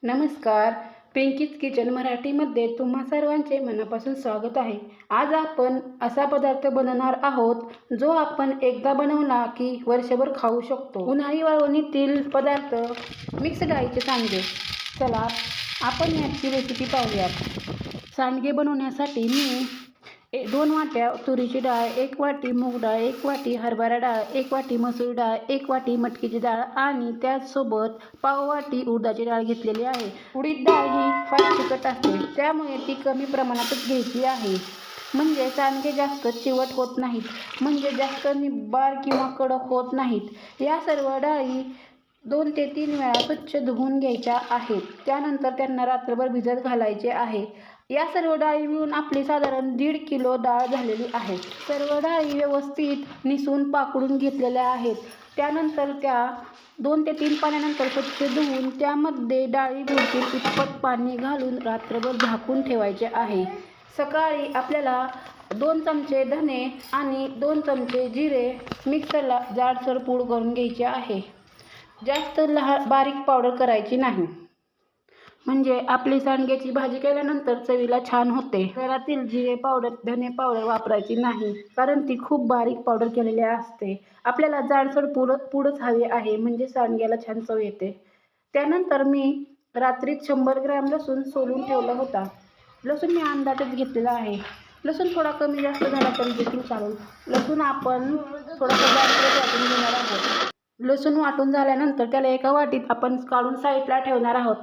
नमस्कार. Pinkies kitchen मराठीमध्ये तुम्हा सर्वांचे मनापासून स्वागत आहे. आज आपण असा पदार्थ बनवणार आहोत जो आपण एकदा बनवला की वर्षभर खाऊ शकतो. उन्हाळी वाळवणीतील पदार्थ मिक्स डाळीचे सांडगे. चला आपण याची रेसिपी पाहूयात. सांडगे बनवण्यासाठी मी 2 वाट्या तुरीची डाळ, 1 वाटी मूग डाळ, 1 वाटी हरभरा डाळ, 1 वाटी मसूर डाळ, 1 वाटी मटकीची डाळ आणि त्याचसोबत पाव वाटी उडदाची डाळ घेतलेली आहे. उडीद डाळ ही फार तिखट असते, त्यामुळे ती कमी प्रमाणातच घ्यायची आहे. म्हणजे सांडगे जास्त चिवट होत नाहीत, म्हणजे जास्त निब्बर किंवा कडक होत नाहीत. या सर्व डाळी 2 ते 3 वेळा स्वच्छ धुवून घ्यायच्या आहेत. त्यानंतर त्यांना रात्रभर भिजत घालायचे आहे. या सर्व डाळी मिळून आपली साधारण 1.5 किलो डाळ झालेली आहे. सर्व डाळी व्यवस्थित निसून पाकडून घेतलेल्या आहेत. त्यानंतर त्या 2 ते 3 पाण्यानंतर स्वच्छ धुवून त्यामध्ये डाळी बुडतील इतपत पाणी घालून रात्रभर झाकून ठेवायचे आहे. सकाळी आपल्याला 2 चमचे धने आणि 2 चमचे जिरे मिक्सरला जाडसर पूड करून घ्यायचे आहे. जास्त बारीक पावडर करायची नाही, म्हणजे आपली सांडग्याची भाजी केल्यानंतर चवीला छान होते. घरातील जिरे पावडर, धने पावडर वापरायची नाही, कारण ती खूप बारीक पावडर केलेली असते. आपल्याला जाडसर पूडच हवी आहे, म्हणजे सांडग्याला छान चव येते. त्यानंतर मी रात्रीत 100 ग्रॅम लसूण सोलून ठेवला होता. लसूण मी अंदाजच घेतलेला आहे. लसूण थोडा कमी जास्त झाला तरी देखील चालेल. लसूण आपण थोडासा जास्त वाटून घेणार आहोत. लसूण वाटून झाल्यानंतर त्याला एका वाटीत आपण काढून साईडला ठेवणार आहोत.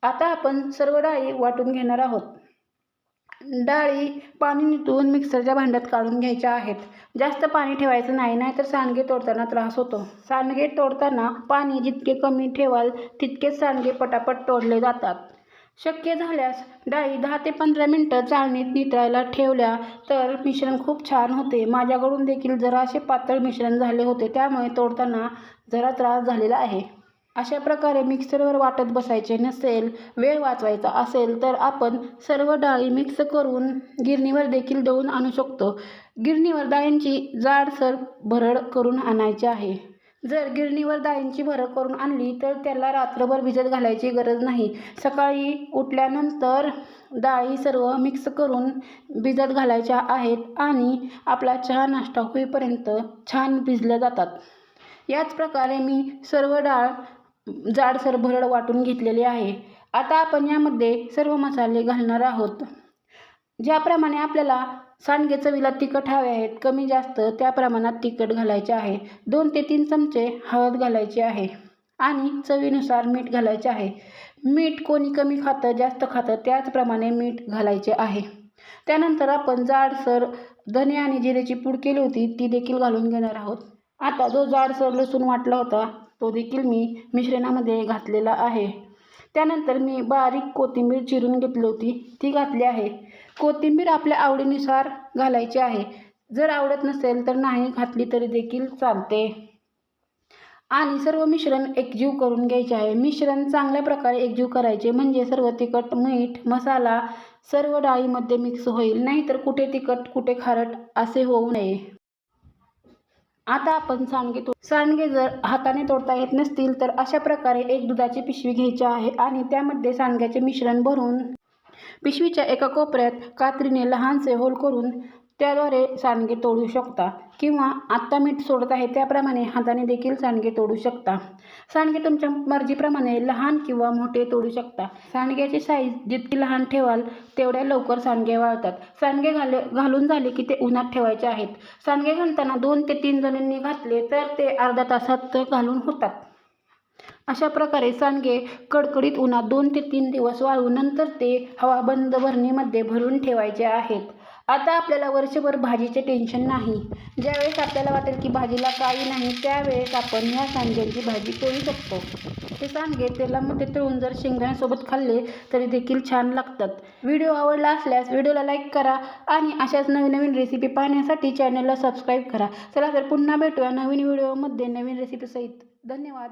आता आपण सर्व डाळी वाटून घेणार आहोत. डाळी पाणी निथळून मिक्सरच्या भांड्यात काढून घ्यायच्या आहेत. जास्त पाणी ठेवायचं नाही, नाहीतर सांडगे तोडताना त्रास होतो. सांडगे तोडताना पाणी जितके कमी ठेवाल तितकेच सांडगे पटापट तोडले जातात. शक्य झाल्यास डाळी 10 ते 15 मिनिटं चाळणीत नितळायला ठेवल्या तर मिश्रण खूप छान होते. माझ्याकडून देखील जरासे पातळ मिश्रण झाले होते, त्यामुळे तोडताना जरा त्रास झालेला आहे. अशा प्रकारे मिक्सरवर वाटत बसायचे नसेल, वेळ वाचवायचा असेल तर आपण सर्व डाळी मिक्स करून गिरणीवर देखील दळून आणू शकतो. गिरणीवर डाळींची जाडसर भरड करून आणायची आहे. जर गिरणीवर डाळींची भरड करून आणली तर त्याला रात्रभर भिजत घालायची गरज नाही. सकाळी उठल्यानंतर डाळी सर्व मिक्स करून भिजत घालायच्या आहेत आणि आपला चहा नाश्ता होईपर्यंत छान भिजल्या जातात. याच प्रकारे मी सर्व डाळ जाडसर भरड वाटून घेतलेली आहे. आता आपण यामध्ये सर्व मसाले घालणार आहोत. ज्याप्रमाणे आपल्याला सांडगे चवीला तिखट हवे आहेत, कमी जास्त त्या प्रमाणात तिखट घालायचे आहे. 2 ते 3 चमचे हळद घालायची आहे आणि चवीनुसार मीठ घालायचे आहे. मीठ कोणी कमी खातं जास्त खातं त्याचप्रमाणे मीठ घालायचे आहे. त्यानंतर आपण जाडसर धने आणि जिरेची पूड केली होती ती देखील घालून घेणार आहोत. आता जो जाडसर लसूण वाटला होता तो देखील मी मिश्रणामध्ये घातलेला आहे. त्यानंतर मी बारीक कोथिंबीर चिरून घेतली होती ती घातली आहे. कोथिंबीर आपल्या आवडीनुसार घालायची आहे. जर आवडत नसेल तर नाही घातली तरी देखील चालते. आणि सर्व मिश्रण एकजीव करून घ्यायचे आहे. मिश्रण चांगल्या प्रकारे एकजीव करायचे, म्हणजे सर्व तिखट, मीठ, मसाला सर्व डाळीमध्ये मिक्स होईल. नाहीतर कुठे तिखट कुठे खारट असे होऊ नये. आता आपण सांडगे जर हाताने तोडता येत नसतील तर अशा प्रकारे एक दुधाची पिशवी घ्यायची आहे आणि त्यामध्ये सांडग्याचे मिश्रण भरून पिशवीच्या एका कोपऱ्यात कात्रीने लहानसे होल करून त्याद्वारे सांडगे तोडू शकता, किंवा आत्ता मीठ सोडत आहे त्याप्रमाणे हाताने देखील सांडगे तोडू शकता. सांडगे तुमच्या मर्जीप्रमाणे लहान किंवा मोठे तोडू शकता. सांडग्याची साईज जितकी लहान ठेवाल तेवढ्या लवकर सांडगे वाळतात. सांडगे घालून झाले की ते उन्हात ठेवायचे आहेत. सांडगे घालताना 2 ते 3 जणांनी घातले तर ते अर्ध्या तासात घालून होतात. अशा प्रकारे सांडगे कडकडीत उन्हात 2 ते 3 दिवस वाळवून नंतर ते हवाबंद भरणीमध्ये भरून ठेवायचे आहेत. आता आपल्याला वर्षभर भाजीचे टेन्शन नाही. ज्यावेळेस आपल्याला वाटेल की भाजीला काही नाही त्यावेळेस आपण ह्या सांडग्यांची भाजी करू शकतो. हे सांडगे तेलामध्ये तळून जर शेंगदाण्यासोबत खाल्ले तरी देखील छान लागतात. व्हिडिओ आवडला असल्यास व्हिडिओला लाईक करा आणि अशाच नवीन नवीन रेसिपी पाहण्यासाठी चॅनलला सबस्क्राईब करा. चला तर पुन्हा भेटूया नवीन व्हिडिओमध्ये नवीन रेसिपीसहित. धन्यवाद.